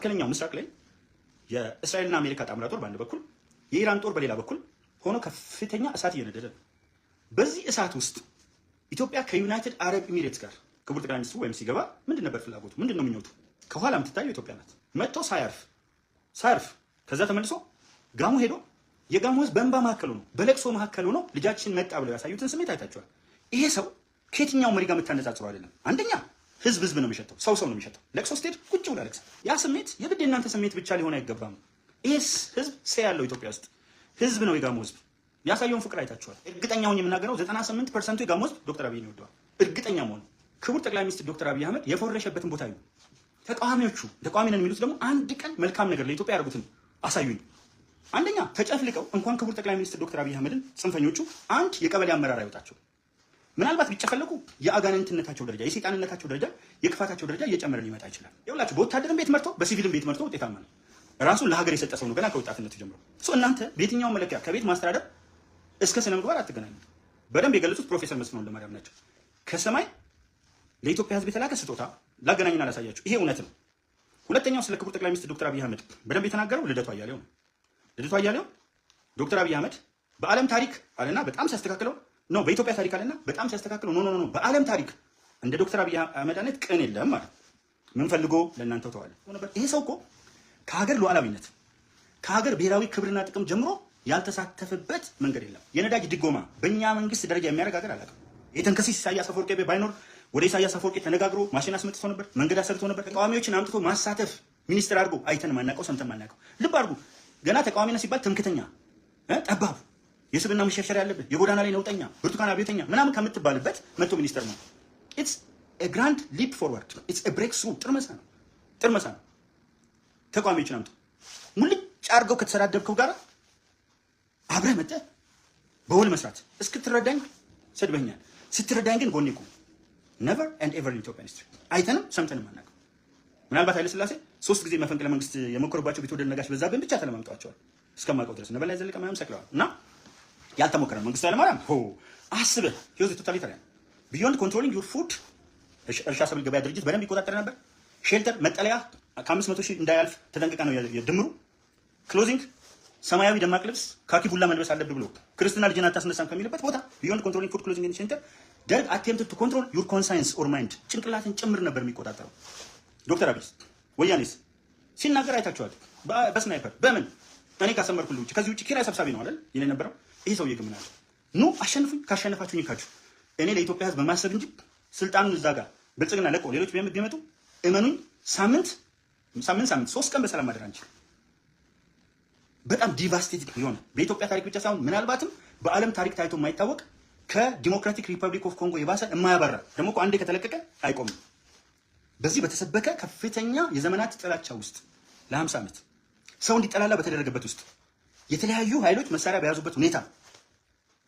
መካከለኛው ምስራቅ ላይ የእስራኤልና አሜሪካ ጣምራ ጦር በአንድ በኩል የኢራን ጦር በሌላ በኩል ሆኖ ከፍተኛ እሳት እየነደደ ነው። በዚህ እሳት ውስጥ ኢትዮጵያ ከዩናይትድ አረብ ኤሚሬትስ ጋር ክቡር ጠቅላይ ሚኒስትሩ ወይም ሲገባ ምንድን ነበር ፍላጎቱ? ምንድን ነው ምኞቱ? ከኋላ የምትታየው ኢትዮጵያ ናት። መጥቶ ሳያርፍ ከዛ ተመልሶ ጋሞ ሄዶ የጋሞ ህዝብ በእንባ መካከሉ ነው በለቅሶ መካከሉ ነው ልጃችን መጣ ብለው ያሳዩትን ስሜት አይታችኋል። ይሄ ሰው ከየትኛው መሪ ጋር የምታነጻጽሩ አይደለም። አንደኛ ህዝብ ነው የሚሸተው፣ ሰው ነው የሚሸተው። ለቅሶ ስትሄድ ቁጭ ብላ ለቅሳ ያ ስሜት የግድ የእናንተ ስሜት ብቻ ሊሆን አይገባም። ይሄስ ህዝብ ያለው ኢትዮጵያ ውስጥ ህዝብ ነው። የጋሞ ህዝብ ያሳየውን ፍቅር አይታችኋል። እርግጠኛ ሆኜ የምናገረው 98% የጋሞ ህዝብ ዶክተር አብይን ይወደዋል። እርግጠኛ መሆኑ ክቡር ጠቅላይ ሚኒስትር ዶክተር አብይ አህመድ የፎረሸበትን ቦታ ይሁን ተቃዋሚ ነን የሚሉት ደግሞ አንድ ቀን መልካም ነገር ለኢትዮጵያ ያደርጉትን አሳዩኝ። አንደኛ ተጨፍልቀው እንኳን ክቡር ጠቅላይ ሚኒስትር ዶክተር አብይ አህመድን ጽንፈኞቹ አንድ የቀበሌ አመራር አይወጣቸው። ምናልባት ቢጨፈለቁ የአጋንንትነታቸው ደረጃ፣ የሰይጣንነታቸው ደረጃ፣ የክፋታቸው ደረጃ እየጨመረ ሊመጣ ይችላል። ይኸውላችሁ በወታደርም ቤት መርቶ በሲቪልም ቤት መርቶ ውጤታማ ነው። ራሱን ለሀገር የሰጠ ሰው ነው ገና ከወጣትነቱ ጀምሮ። እናንተ በየትኛው መለኪያ ከቤት ማስተዳደር እስከ ስነ ምግባር አትገናኙ። በደንብ የገለጹት ፕሮፌሰር መስፍን ወልደማርያም ናቸው። ከሰማይ ለኢትዮጵያ ህዝብ የተላከ ስጦታ ላገናኝና ላሳያችሁ። ይሄ እውነት ነው። ሁለተኛው ስለ ክቡር ጠቅላይ ሚኒስትር ዶክተር አብይ አህመድ በደንብ የተናገረው ልደቱ አያሌው ነው። ልደቱ አያሌው ዶክተር አብይ አህመድ በዓለም ታሪክ አለና በጣም ሲያስተካክለው ነው፣ በኢትዮጵያ ታሪክ አለና በጣም ሲያስተካክለው ኖ በዓለም ታሪክ እንደ ዶክተር አብይ አህመድ አይነት ቅን የለም ማለት ምን ፈልጎ ለእናንተው ተዋለ ነበር። ይሄ ሰው እኮ ከሀገር ሉዓላዊነት ከሀገር ብሔራዊ ክብርና ጥቅም ጀምሮ ያልተሳተፈበት መንገድ የለም። የነዳጅ ድጎማ በእኛ መንግስት ደረጃ የሚያደርግ ሀገር አላውቅም። የተንከሲስ ኢሳያስ አፈወርቂ ባይኖር ወደ ኢሳያስ አፈወርቂ ተነጋግሮ ማሽን አስመጥቶ ነበር፣ መንገድ አሰርቶ ነበር። ተቃዋሚዎችን አምጥቶ ማሳተፍ ሚኒስትር አድርጎ አይተን ማናውቀው ሰምተን ማናውቀው። ልብ አድርጉ። ገና ተቃዋሚነት ሲባል ትምክተኛ፣ ጠባብ፣ የስብና መሸርሸር ያለበት የጎዳና ላይ ነውጠኛ፣ ብርቱካን አብዮተኛ ምናምን ከምትባልበት መጥቶ ሚኒስተር ነው። ኢትስ ኤ ግራንድ ሊፕ ፎርዋርድ፣ ኢትስ ኤ ብሬክ ስሩ። ጥርመሳ ነው። ተቃዋሚዎችን አምጥቶ ሙልጭ አድርገው ከተሰዳደብከው ጋር አብረህ መጥተህ በውል መስራት እስክትረዳኝ ሰድበኛል፣ ስትረዳኝ ግን ጎኔ ቁም። ነቨር ኤንድ ኤቨር ኢን ኢትዮጵያ ሂስትሪ አይተንም ሰምተንም አናውቅም። ምናልባት ኃይለ ሥላሴ 3 ጊዜ መፈንቅለ መንግስት የሞከሩባቸው ቢትወደድ ነጋሽ በዛብህን ብቻ ተለማምጠዋቸዋል እስከማውቀው ድረስ ነበላይ ዘለቀ ምናምን ሰክለዋል። እና ያልተሞከረ መንግስቱ ኃይለማርያም አስበህ ህይወት ቶታሊታሪያን ቢዮንድ ኮንትሮሊንግ ዩር ፉድ እርሻ ሰብል ገበያ ድርጅት በደንብ ይቆጣጠር ነበር። ሼልተር መጠለያ ከ500,000 እንዳያልፍ ተጠንቅቃ ነው የድምሩ። ክሎዚንግ ሰማያዊ ደማቅ ልብስ ካኪ ቡላ መልበስ አለብህ ብሎ ክርስትና ልጅን አታስነሳም ከሚልበት ቦታ ቢዮንድ ኮንትሮሊንግ ፉድ ክሎዚንግ ሼልተር ደርግ አቴምፕት ቱ ኮንትሮል ዩር ኮንሳይንስ ኦር ማይንድ ጭንቅላትን ጭምር ነበር የሚቆጣጠረው። ዶክተር አብይ ወያኔስ ሲናገር አይታችኋል። በስናይፐር በምን እኔ ካሰመርኩልህ ውጭ ከዚህ ውጭ ኪራይ ሰብሳቢ ነው አይደል ይሄን የነበረው። ይሄ ሰውዬ ግን ምን አለ? ኑ አሸንፉኝ፣ ካሸነፋችሁኝ ካችሁ እኔ ለኢትዮጵያ ህዝብ በማሰብ እንጂ ስልጣኑን እዛ ጋር ብልጽግና ለቆ ሌሎች ቢመጡ እመኑኝ ሳምንት 3 ቀን በሰላም ማደር አንችል። በጣም ዲቫስቴቲንግ የሆነ በኢትዮጵያ ታሪክ ብቻ ሳይሆን ምናልባትም በዓለም ታሪክ ታይቶ የማይታወቅ ከዲሞክራቲክ ሪፐብሊክ ኦፍ ኮንጎ የባሰ የማያበራ ደግሞ እኮ አንዴ ከተለቀቀ አይቆምም። በዚህ በተሰበከ ከፍተኛ የዘመናት ጥላቻ ውስጥ ለ50 ዓመት ሰው እንዲጠላላ በተደረገበት ውስጥ የተለያዩ ኃይሎች መሳሪያ በያዙበት ሁኔታ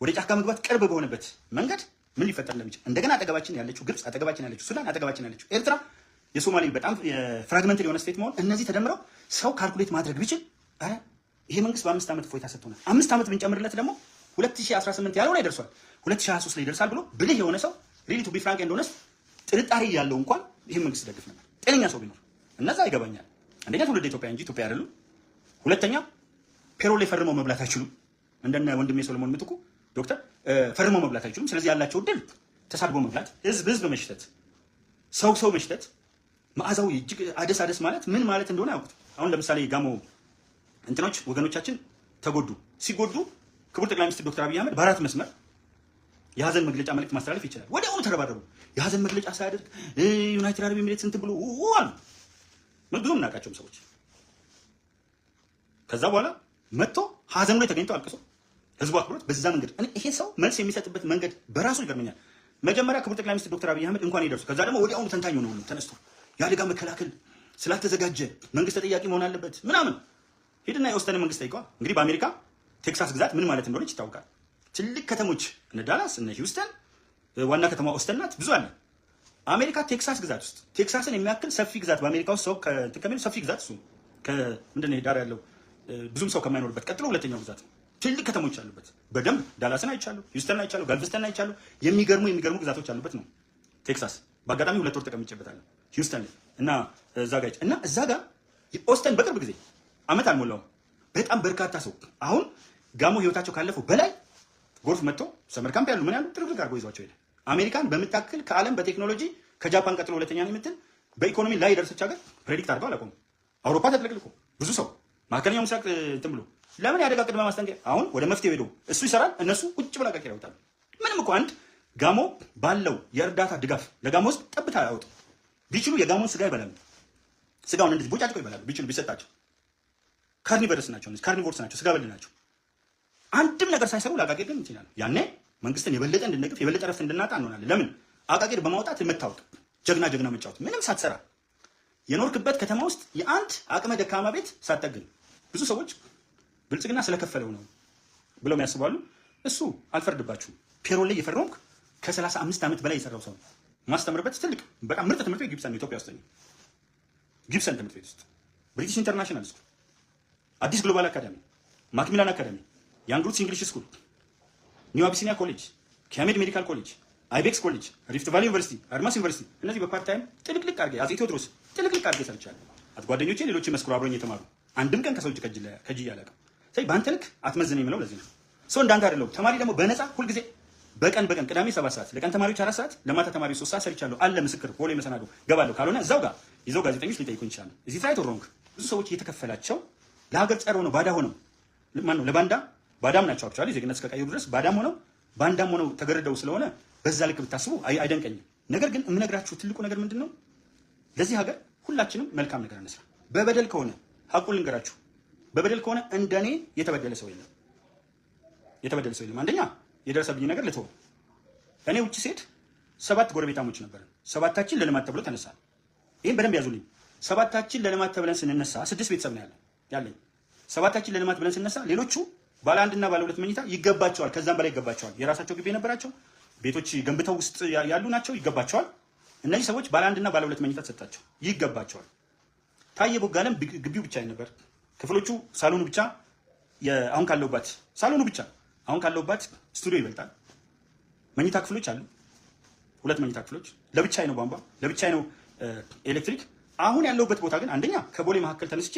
ወደ ጫካ መግባት ቅርብ በሆነበት መንገድ ምን ሊፈጠር እንደሚችል እንደገና አጠገባችን ያለችው ግብጽ፣ አጠገባችን ያለችው ሱዳን፣ አጠገባችን ያለችው ኤርትራ፣ የሶማሌ በጣም ፍራግመንትድ የሆነ ስቴት መሆን እነዚህ ተደምረው ሰው ካልኩሌት ማድረግ ቢችል አረ ይሄ መንግስት በ5 ዓመት እፎይታ ሰጥቶናል። 5 ዓመት ብንጨምርለት ደግሞ 2018 ያለው ላይ ደርሷል፣ 2023 ላይ ይደርሳል ብሎ ብልህ የሆነ ሰው ሪሊ ቱ ቢ ፍራንክ ኤንድ ሆነስት ጥርጣሬ ያለው እንኳን ይሄ መንግስት ደግፍ ነበር። ጤነኛ ሰው ቢኖር እነዛ ይገባኛል። አንደኛ ትውልድ ኢትዮጵያ እንጂ ኢትዮጵያ አይደሉም። ሁለተኛ ፔሮል ላይ ፈርመው መብላት አይችሉም። እንደነ ወንድሜ ሶሎሞን ምትኩ ዶክተር ፈርመው መብላት አይችሉም። ስለዚህ ያላቸው ድል ተሳድቦ መብላት፣ ህዝብ መሽተት፣ ሰው መሽተት፣ መዓዛው እጅግ አደስ ማለት ምን ማለት እንደሆነ ያውቁት። አሁን ለምሳሌ ጋሞ እንትኖች ወገኖቻችን ተጎዱ። ሲጎዱ ክቡር ጠቅላይ ሚኒስትር ዶክተር አብይ አህመድ በአራት መስመር የሀዘን መግለጫ መልእክት ማስተላለፍ ይችላል። ወዲያውኑ ተረባረቡ። የሀዘን መግለጫ ሳያደርግ ዩናይትድ አረብ ኤሚሬትስ እንትን ብሎ አሉ። ብዙ የምናውቃቸውም ሰዎች ከዛ በኋላ መጥቶ ሀዘኑ ላይ ተገኝተው አልቅሶ ህዝቡ አክብሮት በዛ መንገድ ይሄ ሰው መልስ የሚሰጥበት መንገድ በራሱ ይገርመኛል። መጀመሪያ ክቡር ጠቅላይ ሚኒስትር ዶክተር አብይ አህመድ እንኳን ይደርሱ፣ ከዛ ደግሞ ወዲያውኑ ተንታኝ ሆነው ተነስቶ የአደጋ መከላከል ስላልተዘጋጀ መንግስት ተጠያቂ መሆን አለበት ምናምን። ሄድና የኦስተን መንግስት ጠይቀዋል። እንግዲህ በአሜሪካ ቴክሳስ ግዛት ምን ማለት እንደሆነች ይታወቃል። ትልቅ ከተሞች እነ ዳላስ እነ ሂውስተን፣ ዋና ከተማ ኦስተን ናት። ብዙ አለ። አሜሪካ ቴክሳስ ግዛት ውስጥ ቴክሳስን የሚያክል ሰፊ ግዛት በአሜሪካ ውስጥ ሰው ከሚሉ ሰፊ ግዛት እሱ ምንድነው ዳር ያለው ብዙም ሰው ከማይኖርበት ቀጥሎ ሁለተኛው ግዛት ነው። ትልቅ ከተሞች አሉበት። በደንብ ዳላስን አይቻለሁ፣ ሂውስተን አይቻለሁ፣ ጋልቨስተን አይቻለሁ። የሚገርሙ ግዛቶች አሉበት ነው ቴክሳስ። በአጋጣሚ 2 ወር ተቀምጬበታለሁ ሂውስተን እና እዛ ጋር ኦስተን በቅርብ ጊዜ አመት አልሞላውም በጣም በርካታ ሰው አሁን ጋሞ ህይወታቸው ካለፈው በላይ ጎርፍ መጥቶ ሰመር ካምፕ ያሉ ምን ያሉ ጥርግርግ አድርጎ ይዟቸው ሄደ። አሜሪካን በምታክል ከዓለም በቴክኖሎጂ ከጃፓን ቀጥሎ ሁለተኛ ነው የምትል በኢኮኖሚ ላይ ደረሰች ሀገር ፕሬዲክት አድርገው አላቆሙ። አውሮፓ ተጥለቅልቆ ብዙ ሰው መካከለኛው ምስራቅ እንትን ብሎ ለምን ያደጋ ቅድመ ማስጠንቀቂያ አሁን ወደ መፍትሄ ሄዶ እሱ ይሰራል፣ እነሱ ቁጭ ብላ ቀቂራ ያወጣሉ። ምንም እኮ አንድ ጋሞ ባለው የእርዳታ ድጋፍ ለጋሞ ውስጥ ጠብታ ያወጡ ቢችሉ የጋሞን ስጋ ይበላሉ። ስጋውን እንደዚህ ቦጫጭቀው ይበላሉ ቢችሉ ቢሰጣቸው። ካርኒቨርስ ናቸው፣ ካርኒቮርስ ናቸው፣ ስጋ በል ናቸው። አንድም ነገር ሳይሰሩ ለአቃቂር ግን ይችላል። ያኔ መንግስትን የበለጠ እንድንነቅፍ የበለጠ ረፍት እንድናጣ እንሆናለን። ለምን አቃቂር በማውጣት የምታወቅ ጀግና መጫወት ምንም ሳትሰራ የኖርክበት ከተማ ውስጥ የአንድ አቅመ ደካማ ቤት ሳትጠግን ብዙ ሰዎች ብልጽግና ስለከፈለው ነው ብለው ያስባሉ። እሱ አልፈርድባችሁም። ፔሮል ላይ የፈረምክ ከ35 ዓመት በላይ የሰራው ሰው ማስተምርበት ትልቅ በጣም ምርጥ ትምህርት ቤት ጊብሰን ነው ኢትዮጵያ ውስጥ ነው። ጊብሰን ትምህርት ቤት ውስጥ ብሪቲሽ ኢንተርናሽናል ስኩል፣ አዲስ ግሎባል አካዳሚ፣ ማክሚላን አካዳሚ፣ ያንግ ሩትስ እንግሊሽ ስኩል፣ ኒው አቢሲኒያ ኮሌጅ፣ ኪያሜድ ሜዲካል ኮሌጅ፣ አይቤክስ ኮሌጅ፣ ሪፍት ቫሊ ዩኒቨርሲቲ፣ አድማስ ዩኒቨርሲቲ እነዚህ በፓርት ታይም ጥልቅልቅ አድርጌ አፄ ቴዎድሮስ ጥልቅልቅ አድርጌ ሰርቻለሁ። ጓደኞቼ ሌሎች መስክሩ አብሮኝ የተማሩ አንድም ቀን ከሰው እጅ ከጅ ያላቀም ስለዚህ በአንተ ልክ አትመዝነኝ የምለው ለዚህ ነው። ሰው እንዳንተ አይደለም። ተማሪ ደግሞ በነፃ ሁልጊዜ በቀን ቅዳሜ 7 ሰዓት ለቀን ተማሪዎች 4 ሰዓት ለማታ ተማሪዎች 3 ሰዓት ሰርቻለሁ አለ ምስክር ቦሌ መሰናዶ ገባለሁ። ካልሆነ እዛው ጋር ይዘው ጋዜጠኞች ሊጠይቁኝ ይችላሉ። እዚህ ትራይት ሮንግ ብዙ ሰዎች እየተከፈላቸው ለሀገር ጸር ሆነው ባዳ ሆነው ማን ነው ለባንዳ ባዳም ናቸው። አክቹአሊ ዜግነት እስከቀየሩ ድረስ ባዳም ሆነው ባንዳም ሆነው ተገረደው ስለሆነ በዛ ልክ ብታስቡ አይደንቀኝም። ነገር ግን የምነግራችሁ ትልቁ ነገር ምንድነው? ለዚህ ሀገር ሁላችንም መልካም ነገር እንስራ። በበደል ከሆነ ሀቁን ልንገራችሁ፣ በበደል ከሆነ እንደኔ የተበደለ ሰው የለም። አንደኛ የደረሰብኝ ነገር ልተው። እኔ ውጭ ሴት 7 ጎረቤታሞች ነበርን። 7ታችን ለልማት ተብሎ ተነሳ። ይሄን በደንብ ያዙልኝ። 7ታችን ለልማት ተብለን ስንነሳ 6 ቤተሰብ ነው ያለኝ። 7ታችን ለልማት ብለን ስንነሳ ሌሎቹ ባለ 1 እና ባለ 2 መኝታ ይገባቸዋል፣ ከዛም በላይ ይገባቸዋል። የራሳቸው ግቢ የነበራቸው ቤቶች ገንብተው ውስጥ ያሉ ናቸው፣ ይገባቸዋል። እነዚህ ሰዎች ባለ 1 እና ባለ 2 መኝታ ተሰጣቸው፣ ይገባቸዋል። ታየ ቦጋለም ግቢው ብቻ ነበር፣ ክፍሎቹ ሳሎኑ ብቻ አሁን ካለውባት ሳሎኑ ብቻ አሁን ካለውባት ስቱዲዮ ይበልጣል። መኝታ ክፍሎች አሉ፣ 2 መኝታ ክፍሎች፣ ለብቻዬ ነው ቧንቧ፣ ለብቻዬ ነው ኤሌክትሪክ። አሁን ያለውበት ቦታ ግን አንደኛ ከቦሌ መካከል ተነስቼ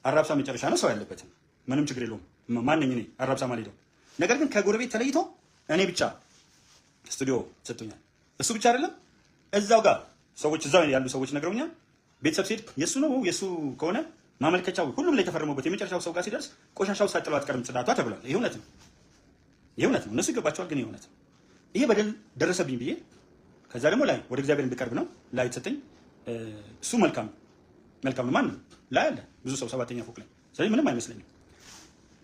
አራብሳ መጨረሻ ነው ሰው ያለበት፣ ምንም ችግር የለውም። ማንኝ እኔ አራብሳ ማለት ነው። ነገር ግን ከጎረቤት ተለይቶ እኔ ብቻ ስቱዲዮ ሰጥቶኛል። እሱ ብቻ አይደለም፣ እዛው ጋር ሰዎች እዛው ያሉ ሰዎች ነግረውኛል። ቤተሰብ ሲሄድ የሱ ነው የሱ ከሆነ ማመልከቻው ሁሉም ላይ ተፈርሞበት የመጨረሻው ሰው ጋር ሲደርስ ቆሻሻው ሳጥለው አትቀርም ጽዳቷ ተብሏል። ይሄ እውነት ነው። እነሱ ይገባቸዋል፣ ግን ይሄ እውነት ነው። ይሄ በደል ደረሰብኝ ብዬ ከዛ ደግሞ ላይ ወደ እግዚአብሔር እንድቀርብ ነው ላይ የተሰጠኝ። እሱ መልካም ነው። ማን ላይ አለ ብዙ ሰው 7ኛ ፎቅ ላይ። ስለዚህ ምንም አይመስለኝም።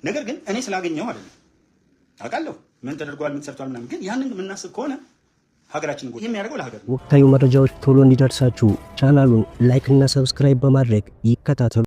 ነገር ግን እኔ ስላገኘው አይደለም አውቃለሁ ምን ተደርጓል ምን ሰርቷል ምናምን። ግን ያንን የምናስብ ከሆነ ሀገራችን ጎል የሚያደርገው ለሀገር ነው። ወቅታዊ መረጃዎች ቶሎ እንዲደርሳችሁ ቻናሉን ላይክ እና ሰብስክራይብ በማድረግ ይከታተሉ።